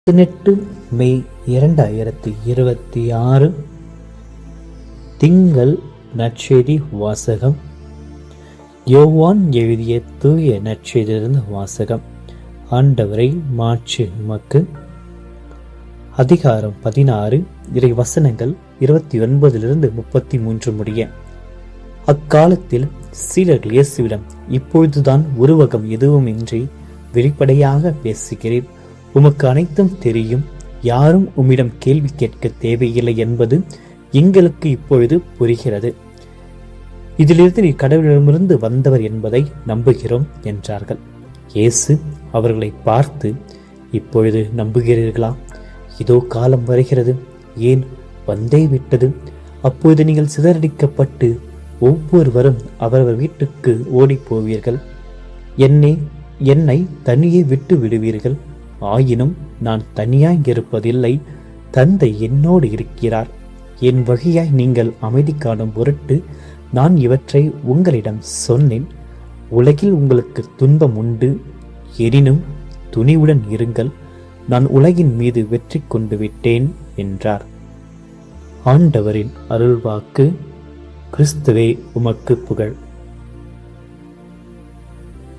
18 மே 2026 திங்கள் நற்செய்தி வாசகம். யோவான் எழுதிய தூய நற்செய்தியிலிருந்து வாசகம். ஆண்டவரை மாட்சி உமக்கு. அதிகாரம் 16, இறை வசனங்கள் 29 33 முடிய. அக்காலத்தில் சீடர்கள் இயேசுவிடம், இப்பொழுதுதான் உருவகம் எதுவும் இன்றி வெளிப்படையாக பேசுகிறீர். உமக்கு அனைத்தும் தெரியும். யாரும் உம்மிடம் கேள்வி கேட்க தேவையில்லை என்பது எங்களுக்கு இப்பொழுது புரிகிறது. இதிலிருந்து நீ கடவுளிடமிருந்து வந்தவர் என்பதை நம்புகிறோம் என்றார்கள். இயேசு அவர்களை பார்த்து, இப்பொழுது நம்புகிறீர்களா? இதோ காலம் வருகிறது, ஏன் வந்தே விட்டது, அப்பொழுது நீங்கள் சிதறடிக்கப்பட்டு ஒவ்வொருவரும் அவரவர் வீட்டுக்கு ஓடி போவீர்கள். என்னை தனியே விட்டு விடுவீர்கள். ஆயினும் நான் தனியாய் இருப்பதில்லை, தந்தை என்னோடு இருக்கிறார். என் வழியாய் நீங்கள் அமைதி காணும் பொருட்டு நான் இவற்றை உங்களிடம் சொன்னேன். உலகில் உங்களுக்கு துன்பம் உண்டு, எனினும் துணிவுடன் இருங்கள், நான் உலகின் மீது வெற்றி கொண்டு விட்டேன் என்றார். ஆண்டவரின் அருள்வாக்கு. கிறிஸ்துவே உமக்கு புகழ்.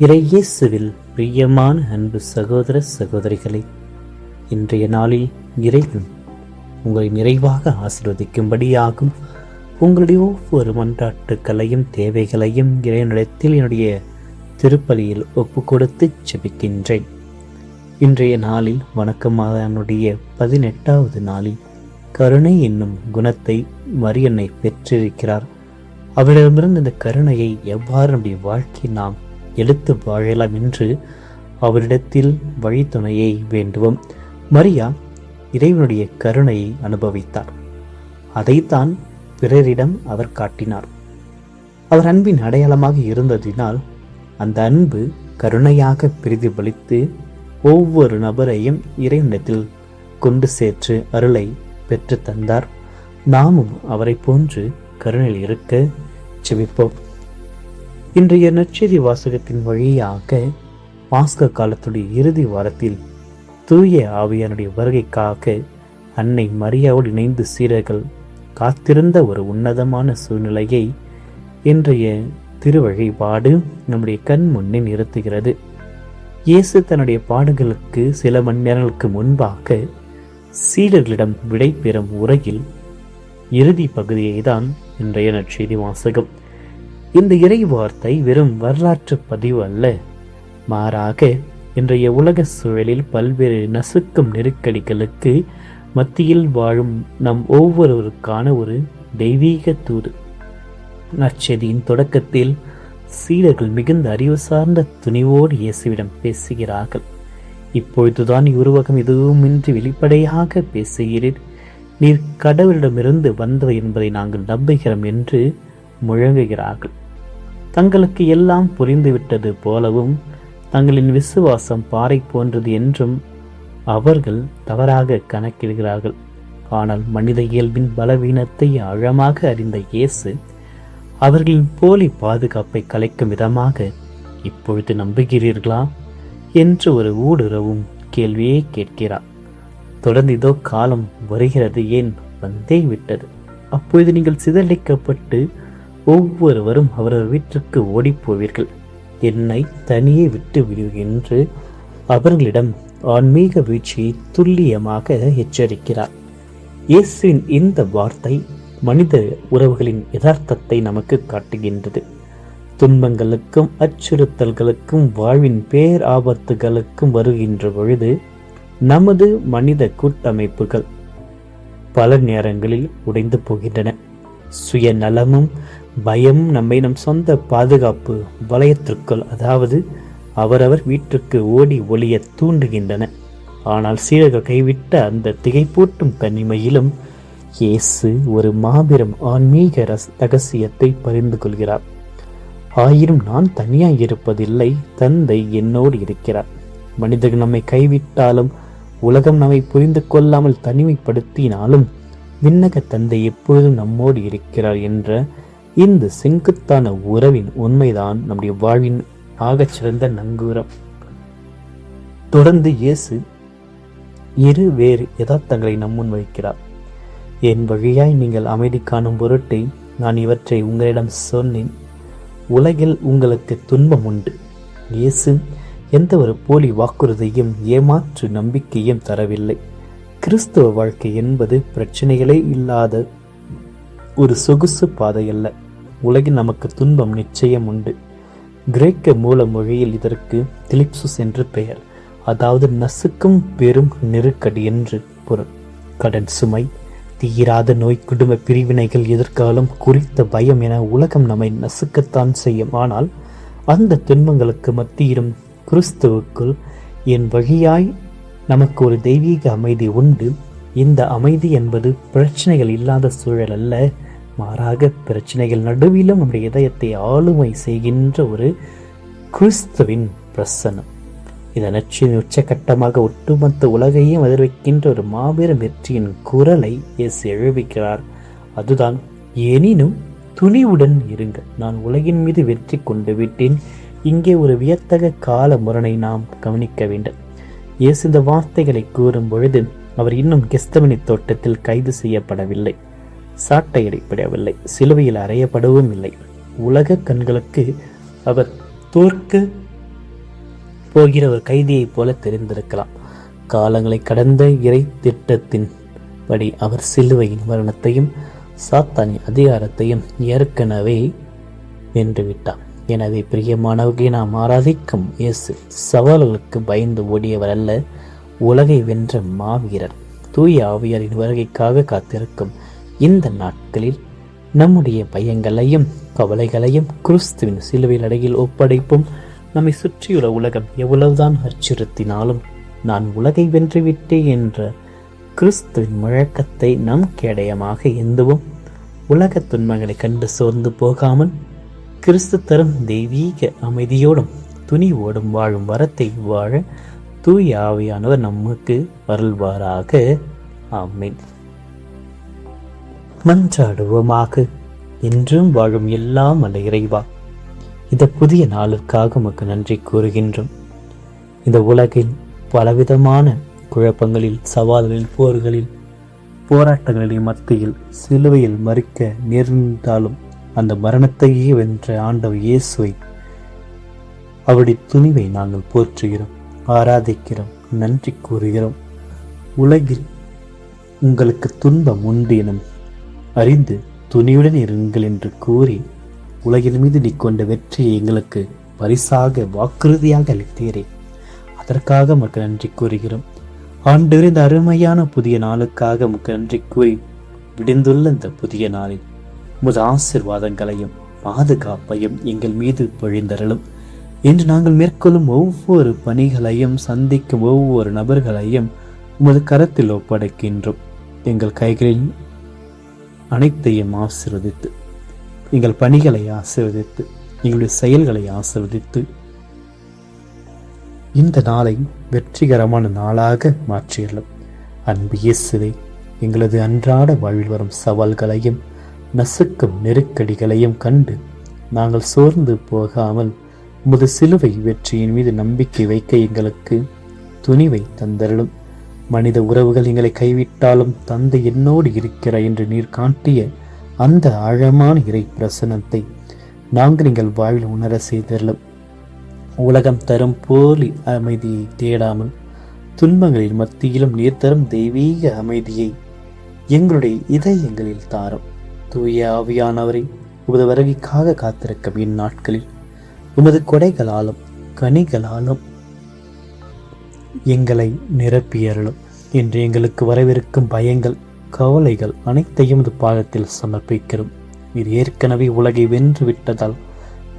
இறையேசுவில் பிரியமான அன்பு சகோதர சகோதரிகளே, இன்றைய நாளில் இறைவன் உங்களை நிறைவாக ஆசீர்வதிக்கும்படியாகும் உங்களுடைய ஒவ்வொரு மன்றாட்டுக்களையும் தேவைகளையும் இறைவனிடத்தில் என்னுடைய திருப்பலியில் ஒப்பு கொடுத்து ஜெபிக்கின்றேன். இன்றைய நாளில் வணக்கமாதனுடைய 18வது நாளில் கருணை என்னும் குணத்தை மரியன்னை பெற்றிருக்கிறார். அவரிடமிருந்து இந்த கருணையை எவ்வாறு நம்முடைய வாழ்க்கை நாம் எடுத்து வாழலாம் என்று அவரிடத்தில் வழித்துணையை வேண்டுவோம். மரியா இறைவனுடைய கருணையை அனுபவித்தார். அதைத்தான் பிறரிடம் அவர் காட்டினார். அவர் அன்பின் அடையாளமாக இருந்ததினால் அந்த அன்பு கருணையாக பிரதிபலித்து ஒவ்வொரு நபரையும் இறைவனிடத்தில் கொண்டு சேர்த்து அருளை பெற்று தந்தார். நாமும் அவரை போன்று கருணையில் இருக்க செபிப்போம். இன்றைய நற்செய்தி வாசகத்தின் வழியாக பாஸ்கா காலத்துடைய இறுதி வாரத்தில் தூய ஆவியானுடைய வருகைக்காக அன்னை மரியாவோடு இணைந்து சீடர்கள் காத்திருந்த ஒரு உன்னதமான சூழ்நிலையை இன்றைய திருவழிபாடு நம்முடைய கண் முன்னே நிறுத்துகிறது. இயேசு தன்னுடைய பாடுகளுக்கு சில மணி நேரங்களுக்கு முன்பாக சீடர்களிடம் விடை பெறும் உரையில் இறுதி பகுதியை தான் இன்றைய நற்செய்தி வாசகம். இந்த இறை வார்த்தை வெறும் வரலாற்று பதிவு அல்ல, மாறாக இன்றைய உலக சூழலில் பல்வேறு நசுக்கும் நெருக்கடிகளுக்கு மத்தியில் வாழும் நம் ஒவ்வொருவருக்கான ஒரு தெய்வீக தூது. நற்செய்தியின் தொடக்கத்தில் சீடர்கள் மிகுந்த அறிவு சார்ந்த துணிவோடு இயேசுவிடம் பேசுகிறார்கள். இப்பொழுதுதான் உருவகம் எதுவுமின்றி வெளிப்படையாக பேசுகிறீர். நீர் கடவுளிடமிருந்து வந்தவர் என்பதை நாங்கள் நம்புகிறோம் என்று முழங்குகிறார்கள். தங்களுக்கு எல்லாம் புரிந்துவிட்டது போலவும் தங்களின் விசுவாசம் பாறை போன்றது என்றும் அவர்கள் தவறாக கணக்கிடுகிறார்கள். ஆனால் மனித இயல்பின் பலவீனத்தை ஆழமாக அறிந்த இயேசு அவர்களின் போலி பாதுகாப்பை கலைக்கும் விதமாக, இப்பொழுது நம்புகிறீர்களா என்று ஒரு ஊடுருவும் கேள்வியை கேட்கிறார். தொடர்ந்து, இதோ காலம் வருகிறது, ஏன் வந்தே விட்டது, அப்பொழுது நீங்கள் சிதறடிக்கப்பட்டு ஒவ்வொருவரும் அவரவர் வீட்டிற்கு ஓடிப்போவீர்கள். என்னை தனியே விட்டு விடுகின்ற அவர்களிடம் ஆன்மீக வீழ்ச்சியை துல்லியமாக எச்சரிக்கிறார். இயேசுவின் இந்த வார்த்தை மனித உறவுகளின் யதார்த்தத்தை நமக்கு காட்டுகின்றது. துன்பங்களுக்கும் அச்சுறுத்தல்களுக்கும் வாழ்வின் பேர் ஆபத்துகளுக்கும் வருகின்ற பொழுது நமது மனித கூட்டமைப்புகள் பல நேரங்களில் உடைந்து போகின்றன. சுயநலமும் பயமும் நம்மை நம் சொந்த பாதுகாப்பு வலயத்திற்குள், அதாவது அவரவர் வீட்டுக்கு ஓடி ஒளிய தூண்டுகின்றன. ஆனால் சீடர்கள் கைவிட்ட அந்த திகைப்பூட்டும் தனிமையிலும் இயேசு ஒரு மாபெரும் ஆன்மீக ரகசியத்தை பகிர்ந்து கொள்கிறார். ஆயினும் நான் தனியாய் இருப்பதில்லை, தந்தை என்னோடு இருக்கிறார். மனிதர்கள் நம்மை கைவிட்டாலும், உலகம் நம்மை புரிந்து கொள்ளாமல் தனிமைப்படுத்தினாலும், விண்ணக தந்தை எப்பொழுதும் நம்மோடு இருக்கிறார் என்ற இந்த செங்குத்தான உறவின் உண்மைதான் நம்முடைய வாழ்வின் ஆகச்சிறந்த நங்கூரம். தொடர்ந்து இயேசு வேறு யதார்த்தங்களை நம்முன் வைக்கிறார். என் வழியாய் நீங்கள் அமைதி காணும் பொருட்டை நான் இவற்றை உங்களிடம் சொன்னேன். உலகில் உங்களுக்கு துன்பம் உண்டு. இயேசு எந்த ஒரு போலி வாக்குறுதியும் ஏமாற்று நம்பிக்கையும் தரவில்லை. கிறிஸ்துவ வாழ்க்கை என்பது பிரச்சனைகளே இல்லாத ஒரு சொகுசு பாதை அல்ல. உலகில் நமக்கு துன்பம் நிச்சயம் உண்டு. கிரேக்க மூல மொழியில் இதற்கு திலிப்சுஸ் என்று பெயர், அதாவது நசுக்கும் பெரும் நெருக்கடி என்று பொருள். கடன் சுமை, தீராத நோய், குடும்ப பிரிவினைகள், எதிர்காலம் குறித்த பயம் என உலகம் நம்மை நசுக்கத்தான் செய்யும். ஆனால் அந்த துன்பங்களுக்கு மத்தியிலும் கிறிஸ்துவுக்குள் என் வழியாய் நமக்கு ஒரு தெய்வீக அமைதி உண்டு. இந்த அமைதி என்பது பிரச்சனைகள் இல்லாத சூழல் அல்ல, மாறாக பிரச்சனைகள் நடுவிலும் நம்முடைய இதயத்தை ஆளுமை செய்கின்ற ஒரு கிறிஸ்துவின் பிரசன்னம். இதன் உச்சகட்டமாக ஒட்டுமொத்த உலகையும் எதிர்வைக்கின்ற ஒரு மாபெரும் வெற்றியின் குரலை இயேசு எழுப்பிக்கிறார். அதுதான், எனினும் துணிவுடன் இருங்கள், நான் உலகின் மீது வெற்றி கொண்டு விட்டேன். இங்கே ஒரு வியத்தக கால முரணை நாம் கவனிக்க வேண்டும். இயேசு இந்த வார்த்தைகளை கூறும் பொழுது அவர் இன்னும் கெத்செமனே தோட்டத்தில் கைது செய்யப்படவில்லை, சாட்டையடிப்படவில்லை, சிலுவையில் அறையப்படவும் இல்லை. உலக கண்களுக்கு அவர் தோற்க போகிற ஒரு கைதியைப் போல தெரிந்திருக்கலாம். காலங்களை கடந்த இறை திட்டத்தின் படி அவர் சிலுவையின் மரணத்தையும் சாத்தானின் அதிகாரத்தையும் ஏற்கனவே வென்றுவிட்டார். எனவே பிரியமானவர்களை, நாம் ஆராதிக்கும் இயேசு சவால்களுக்கு பயந்து ஓடியவர் அல்ல, உலகை வென்ற மாவீரர். தூய ஆவியாரின் வருகைக்காக காத்திருக்கும் இந்த நாட்களில் நம்முடைய பயங்களையும் கவலைகளையும் கிறிஸ்துவின் சிலுவையில் அடையில் ஒப்படைப்போம். நம்மை சுற்றியுள்ள உலகம் எவ்வளவுதான் அச்சுறுத்தினாலும் நான் உலகை வென்றுவிட்டேன் என்ற கிறிஸ்துவின் முழக்கத்தை நம் கேடயமாக ஏந்துவோம். உலக துன்பங்களை கண்டு சோர்ந்து போகாமல் கிறிஸ்து தரும் தெய்வீக அமைதியோடும் துணிவோடும் வாழும் வரத்தை வாழ தூய ஆவியானவர் நமக்கு அருள்வாராக. ஆமென். மன்றாடுவோமாக. என்றும் வாழும் எல்லாம் அல்ல இறைவா, இந்த புதிய நாளுக்காக உமக்கு நன்றி கூறுகின்றோம். இந்த உலகில் பலவிதமான குழப்பங்களில், சவால்களில், போர்களில், போராட்டங்களின் மத்தியில் சிலுவையில் மறிக்க நேர்ந்தாலும் அந்த மரணத்தையே வென்ற ஆண்டவர் இயேசுவை, அவருடைய துணிவை நாங்கள் போற்றுகிறோம், ஆராதிக்கிறோம், நன்றி கூறுகிறோம். உலகில் உங்களுக்கு துன்பம் உண்டு எனும் அறிந்து துணியுடன் இருங்கள் என்று கூறி உலகின் மீது நீ கொண்ட வெற்றியை எங்களுக்கு பரிசாக வாக்குறுதியாக அளித்தீரே, அதற்காக உமக்கு நன்றி கூறுகிறோம். ஆண்டவரே, இந்த அருமையான புதிய நாளுக்காக உமக்கு நன்றி கூறி விடிந்துள்ள இந்த புதிய நாளில் உமது ஆசீர்வாதங்களையும் பாதுகாப்பையும் எங்கள் மீது பொழிந்தருளும். இன்று நாங்கள் மேற்கொள்ளும் ஒவ்வொரு பணிகளையும், சந்திக்கும் ஒவ்வொரு நபர்களையும் உமது கரத்தில் ஒப்படைக்கின்றோம். எங்கள் கைகளில் அனைத்தையும் ஆசீர்வதித்து, எங்கள் பணிகளை ஆசீர்வதித்து, எங்களுடைய செயல்களை ஆசீர்வதித்து இந்த நாளை வெற்றிகரமான நாளாக மாற்றியுள்ளோம். அன்பு இயேசுவே, எங்களது அன்றாட வாழ்வில் வரும் சவால்களையும் நசுக்கும் நெருக்கடிகளையும் கண்டு நாங்கள் சோர்ந்து போகாமல் உமது சிலுவை வெற்றியின் மீது நம்பிக்கை வைக்க எங்களுக்கு துணிவை தந்தருளும். மனித உறவுகள் எங்களை கைவிட்டாலும் தந்தை என்னோடு இருக்கிறார் என்று நீர் காட்டிய அந்த ஆழமான இறை பிரசனத்தை நாங்கள் எங்கள் வாழ்வில் உணர செய்தருளும். உலகம் தரும் போலி அமைதியை தேடாமல் துன்பங்களின் மத்தியிலும் நீர் தரும் தெய்வீக அமைதியை எங்களுடைய இதயங்களில் தாரும். தூய ஆவியானவரை உமது வருகைக்காக காத்திருக்கும் இந்நாட்களில் உமது கொடைகளாலும் கனிகளாலும் எங்களை நிரப்பியருளும். இன்று எங்களுக்கு வரவிருக்கும் பயங்கள், கவலைகள் அனைத்தையும் பாதத்தில் சமர்ப்பிக்கிறோம். இது ஏற்கனவே உலகை வென்று விட்டதால்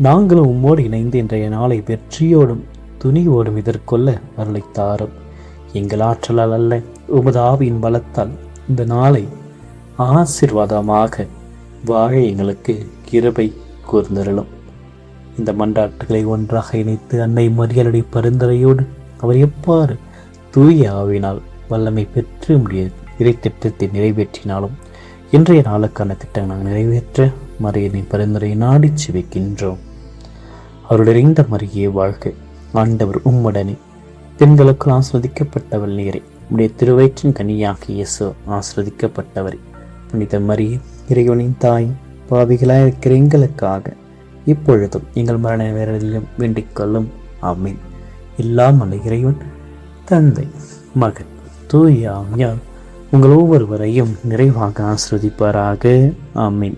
நாங்களும் உம்மோடு இணைந்து இன்றைய நாளை வெற்றியோடும் துணிவோடும் எதிர்கொள்ள அருளை தாரும். எங்கள் ஆற்றலால் அல்ல, உமது ஆவியின் பலத்தால் இந்த நாளை ஆசீர்வாதமாக வாழ எங்களுக்கு கிருபை கூர்ந்தருளும். இந்த மன்றாட்டுகளை ஒன்றாக இணைத்து அன்னை மரியாளுடைய பரிந்துரையோடு அவர் எவ்வாறு தூய ஆவினால் வல்லமை பெற்று முடிய இறை திட்டத்தை நிறைவேற்றினாலும் இன்றைய நாளுக்கான திட்டங்களை நாங்கள் நிறைவேற்ற மரியனின் பரிந்துரையை நாடிச்சு வைக்கின்றோம். அவருடைய இந்த மரியே வாழ்க. ஆண்டவர் உம்முடனே, பெண்களுக்கு ஆஸ்வதிக்கப்பட்டவள் நீரே, உடைய திருவயிற்றின் கனியாகிய இயேசு ஆசிர்வதிக்கப்பட்டவர். புனித மரியே, இறைவனின் தாய், பாவிகளாய் இருக்கிற எங்களுக்காக இப்பொழுதும் எங்கள் மரண வேளையிலும் வேண்டிக் கொள்ளும். ஆமீன். எல்லாம் அல்ல இறைவன், தந்தை, மகன், தூய ஆவியார் உங்கள் ஒவ்வொருவரையும் நிறைவாக ஆசிர்வதிப்பாராக. ஆமீன்.